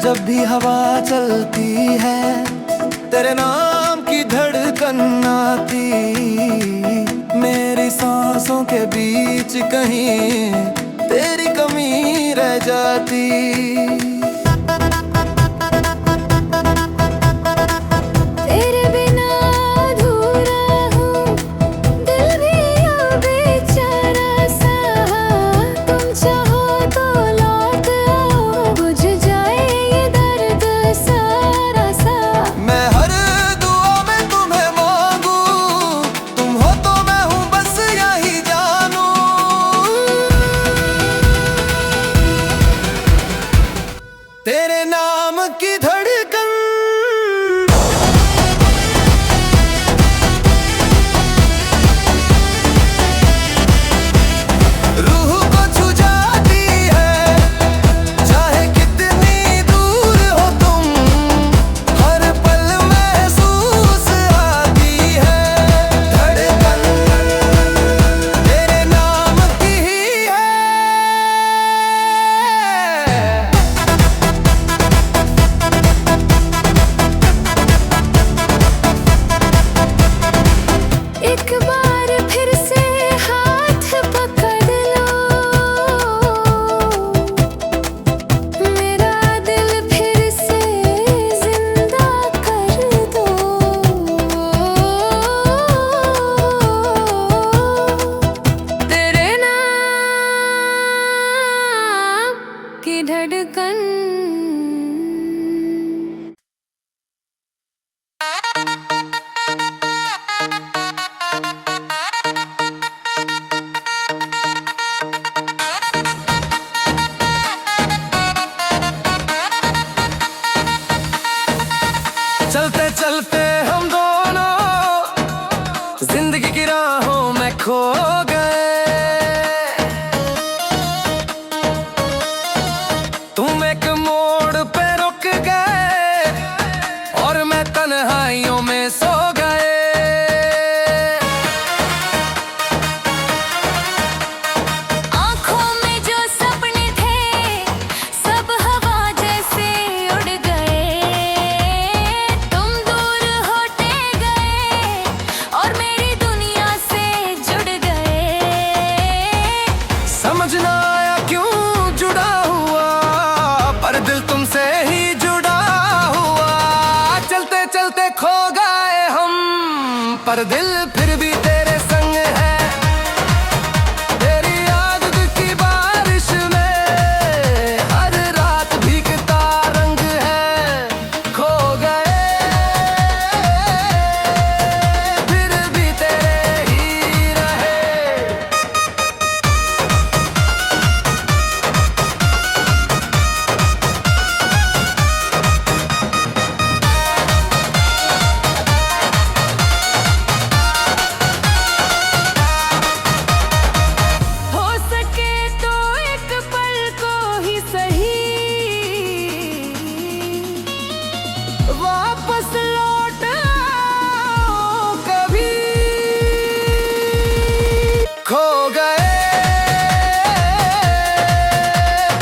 जब भी हवा चलती है तेरे नाम की धड़कन आती, मेरी सांसों के बीच कहीं तेरी कमी रह जाती। तेरे नाम की धड़कन रूह को छू जाती है, चाहे कितनी दूर हो तुम, हर पल महसूस आती है धड़कन तेरे नाम की ही है। एक बार फिर से हाथ पकड़ लो, मेरा दिल फिर से जिंदा कर दो। तेरे नाम की धड़कन चलते चलते हम दोनों जिंदगी की राहों में खो गए। तुम एक मोड़ पे रुक गए और मैं तन्हाइयों में सो गए। आंखों में जो सपने थे सब हवा जैसे उड़ गए। तुम दूर होते गए और मेरी दुनिया से जुड़ गए। समझ ना आया क्यों जुड़ा हुआ, पर दिल तुमसे ही जुड़ा हुआ। चलते चलते खो गए हम, पर दिल फिर भी तेरे संग है। तेरी याद की बारिश में हर रात भीगता रंग है। खो गए फिर भी तेरे ही रहे। हो सके तो एक पल को ही सही वापस लौट आओ कभी। खो गए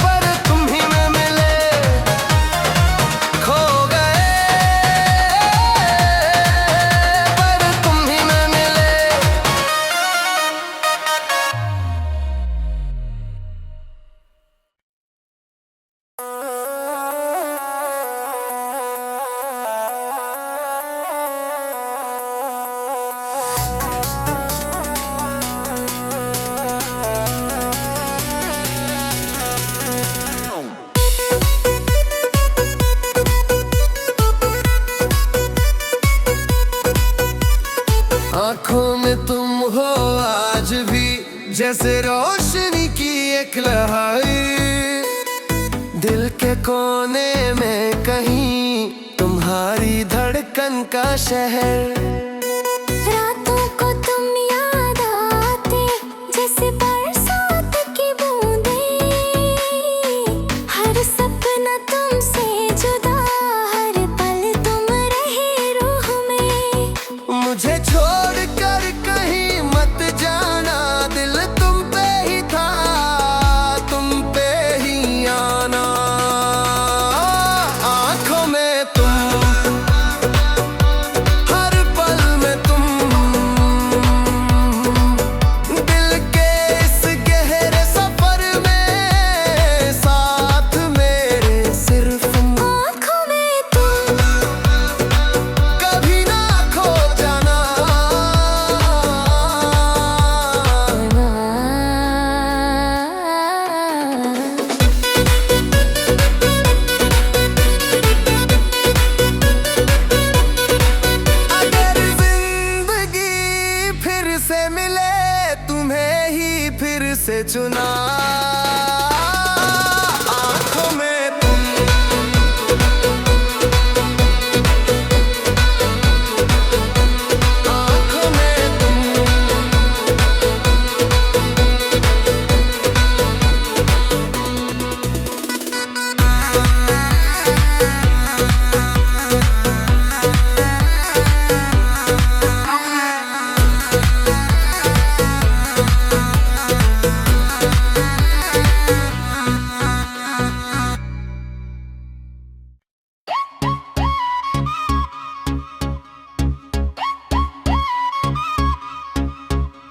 पर तुम ही में मिले, खो गए पर तुम ही में मिले। आंखों में तुम हो आज भी जैसे रोशनी की एक लहाई। दिल के कोने में कहीं तुम्हारी धड़कन का शहर। रातों को तुम याद आते जैसे बरसात की बूंदें। हर सपना तुमसे जुदा, हर पल तुम रहे रूह में। मुझे छोड़ कर कहीं मत जाना, दिल तुम पे ही था, तुम पे ही आना।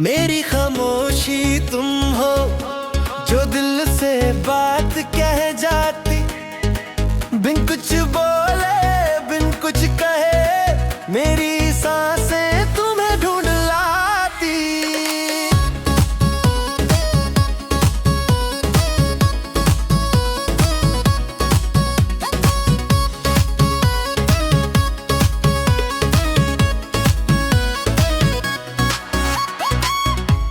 मेरी खामोशी तुम हो, जो दिल से बात कह जाती, बिन कुछ बोले बिन कुछ कहे मेरी सांसें तुम्हें ढूंढ लाती।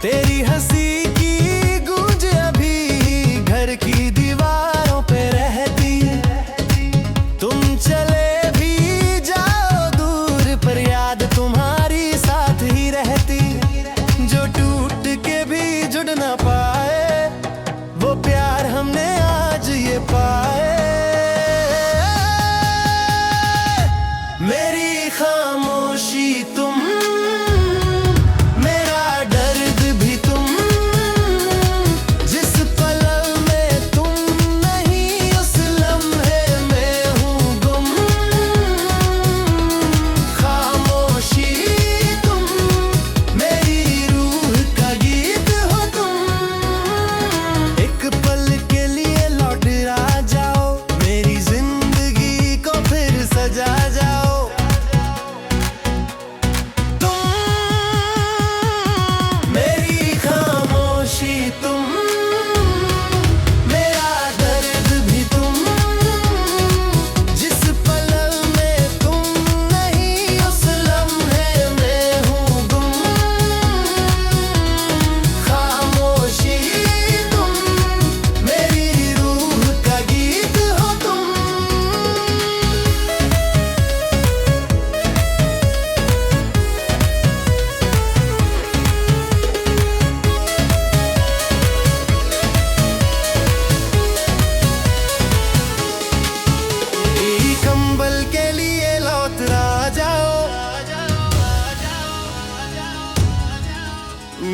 तेरी हंसी की गूंज अभी घर की दीवारों पे रहती है। तुम चले भी जाओ दूर पर याद तुम्हारी साथ ही रहती। जो टूट के भी जुड़ ना पाए वो प्यार हमने आज ये पाए। मेरी खामोशी तुम,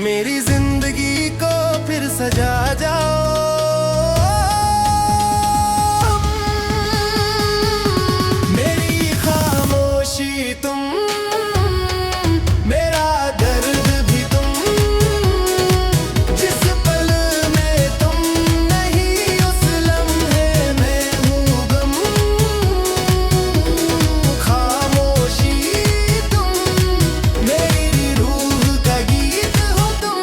मेरी जिंदगी को फिर सजा जाओ। मेरी खामोशी तुम, मेरा दर्द भी तुम, जिस पल में तुम नहीं उस लम्हे में हूँ गम। खामोशी तुम, मेरी रूह का गीत हो तुम।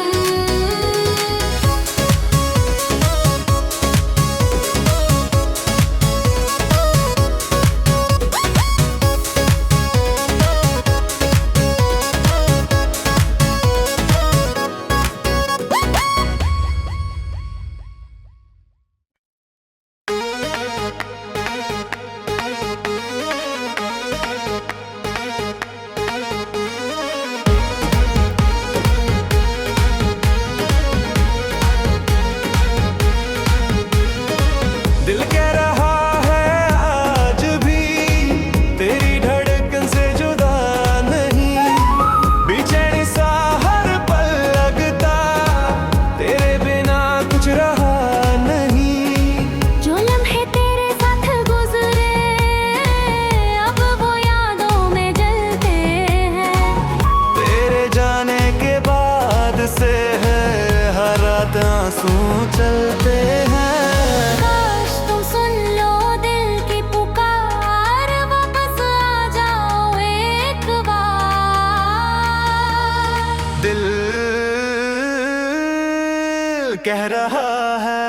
दिल कह रहा है आज भी तेरी धड़कन से जुदा नहीं। बेचैनी सा हर पल लगता, तेरे बिना कुछ रहा नहीं। जो लम्हे तेरे साथ गुजरे अब वो यादों में जलते हैं। तेरे जाने के बाद से है हर रात आंसू चलते हैं। दिल कह रहा है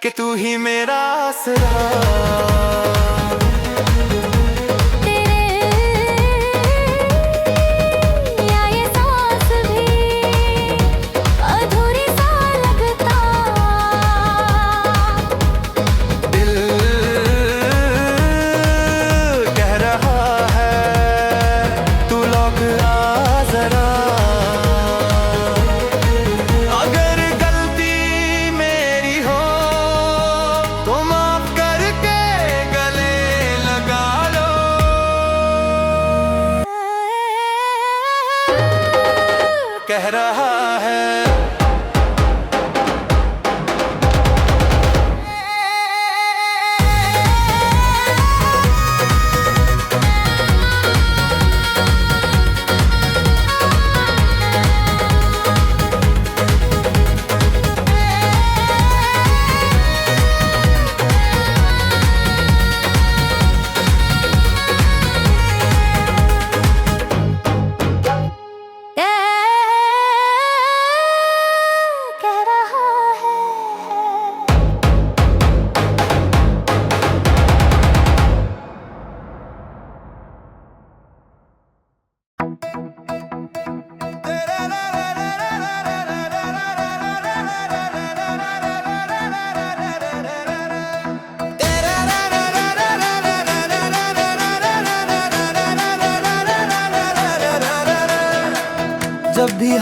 कि तू ही मेरा आसरा। गले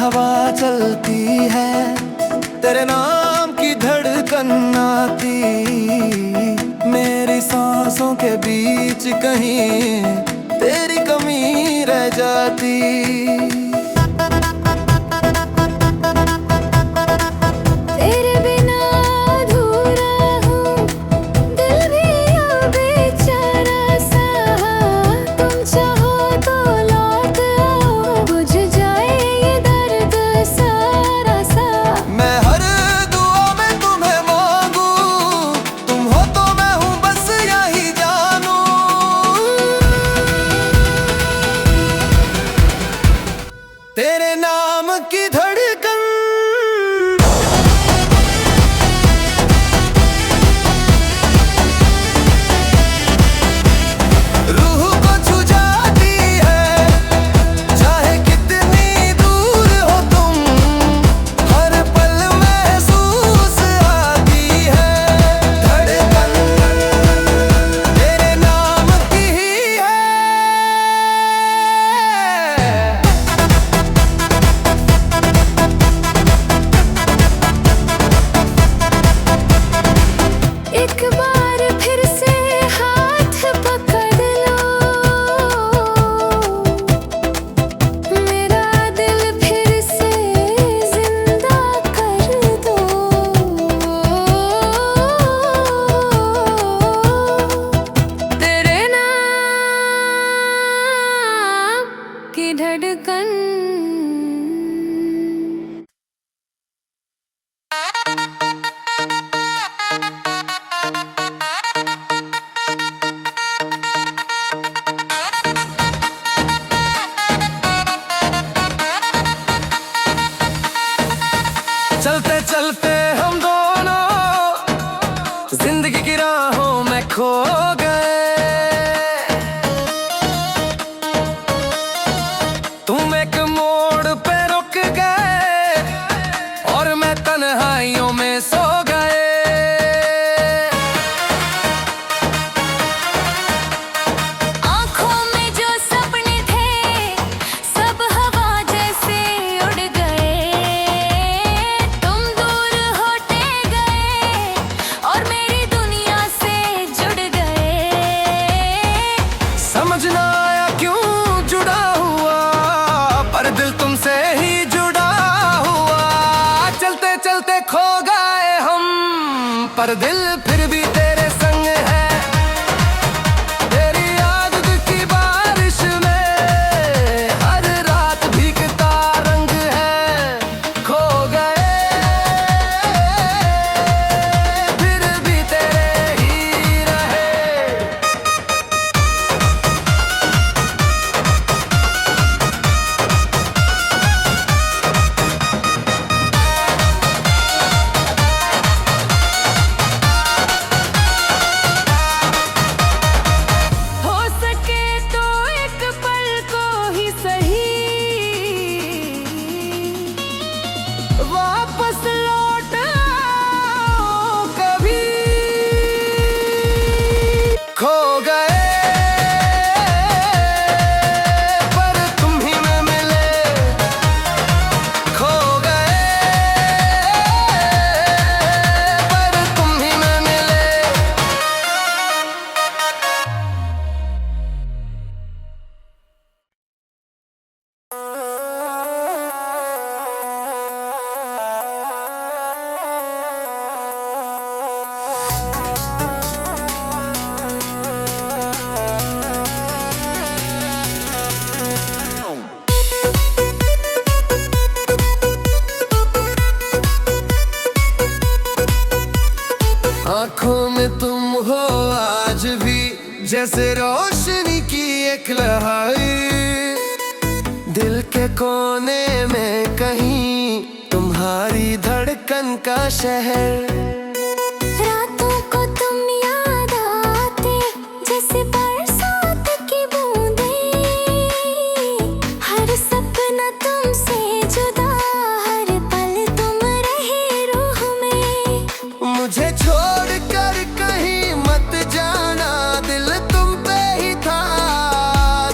हवा चलती है, तेरे नाम की धड़कन आती, मेरी सांसों के बीच कहीं तेरी कमी रह जाती। तेरे बिना अधूरा हूँ, दिल भी अब बेचारा सा, तुम चाहो तो लौट आओ, बुझ जाए ये दर्द सारा सा। मैं हर दुआ में तुम्हें मांगू, तुम हो तो मैं हूँ बस यही जानू। तेरे नाम की धड़कन रूह को छू जाती है, चाहे कितनी दूर हो तुम, हर पल महसूस आती है धड़कन, तेरे नाम की ही है। एक बार फिर से हाथ पकड़ लो, मेरा दिल फिर से जिंदा कर दो। तेरे नाम की धड़कन। चलते चलते हम दोनों जिंदगी की राहों में खो गए। तुम एक मोड़ पे रुक गए और मैं तन्हाइयों में सो गए। आँखों में जो सपने थे सब हवा जैसे उड़ गए, तुम दूर होते गए और मेरी दुनिया से जुड़ गए। समझ ना आया क्यों जुड़ा हुआ, पर दिल तुमसे ही जुड़ा हुआ। चलते चलते खो गए हम, पर दिल फिर भी तेरे संग है। तेरी याद की बारिश में हर रात भीगता रंग है। खो गए फिर भी तेरे ही रहे। हो सके तो एक पल को ही सही वापस लौट आओ कभी। खो गए पर तुम ही में मिले। खो गए पर तुम ही में मिले। आंखों में तुम हो आज भी, जैसे रोशनी की एक लहाई। दिल के कोने में कहीं तुम्हारी धड़कन का शहर। रातों को तुम याद आते जैसे बरसात की बूंदें, हर सपना तुमसे जुदा, हर पल तुम रहे रूह में। मुझे छोड़ कर कहीं मत जाना, दिल तुम पे ही था,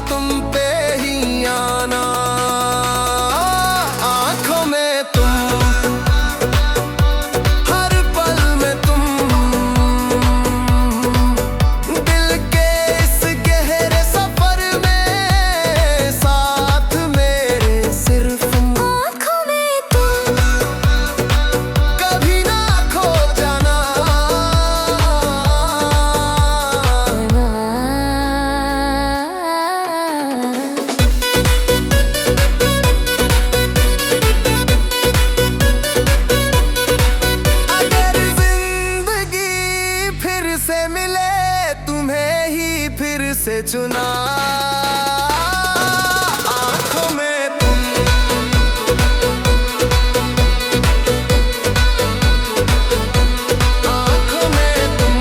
तुम पे ही आना। आँख मिले तुम्हें ही फिर से चुना आंखों में तुम आंखों में तुम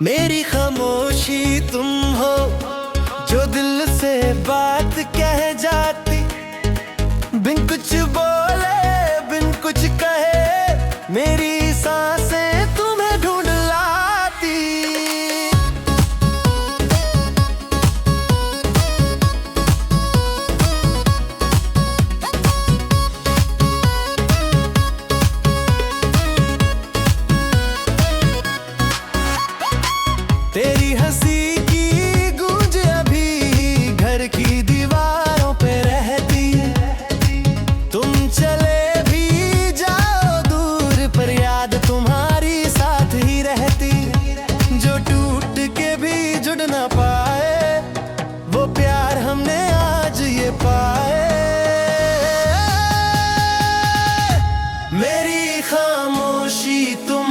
मेरी खामोशी तुम हो जो दिल से बात कह जाती, बिन कुछ बोले बिन कुछ कहे मेरी सांसें तुम्हें ढूंढ लाती। तेरी हंसी की गूंज अभी घर की दीवारों पे रहती, तुम चले भी जाओ दूर पर याद तुम्हारी साथ ही रहती। जो टूट के भी जुड़ ना पाए वो प्यार हमने आज ये पाए। मेरी खामोशी तुम,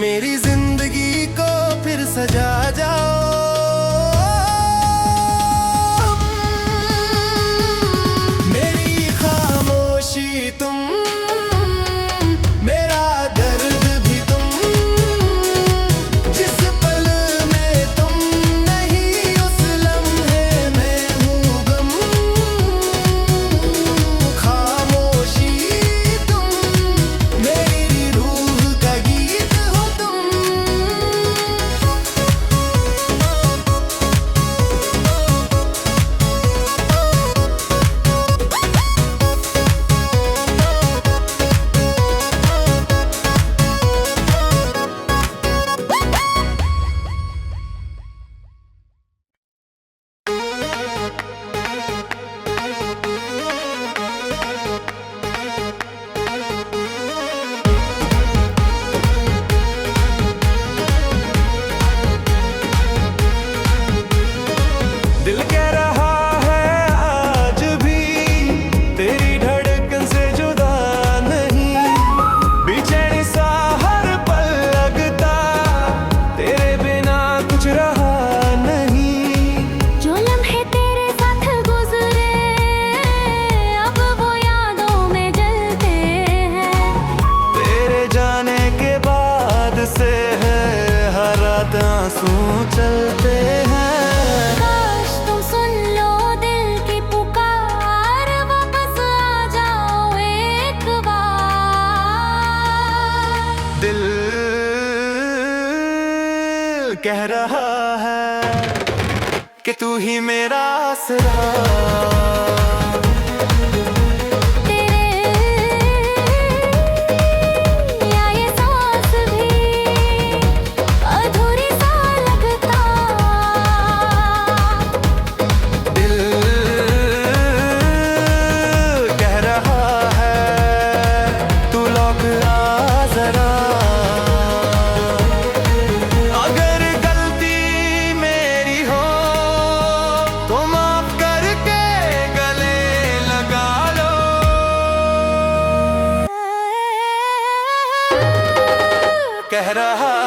मेरी जिंदगी को फिर सजा जाओ। मेरी खामोशी तुम, मेरा दर्द भी तुम, जिस पल में तुम नहीं उस लम्हे में हूँ गम। खामोशी तुम, मेरी रूह का गीत हो तुम। दिल कह रहा है आज भी तेरी धड़कन से जुदा नहीं, बेचैनी सा हर पल लगता तेरे बिना कुछ रहा नहीं। जो लम्हे तेरे साथ गुजरे अब वो यादों में जलते हैं। तेरे जाने के बाद से है हर रात आंसू चलते हैं। काश तुम सुन लो दिल की पुकार, वापस आ जाओ एक बार। दिल कह रहा है कि तू ही मेरा आसरा। तेरे या ये सांस भी कह रहा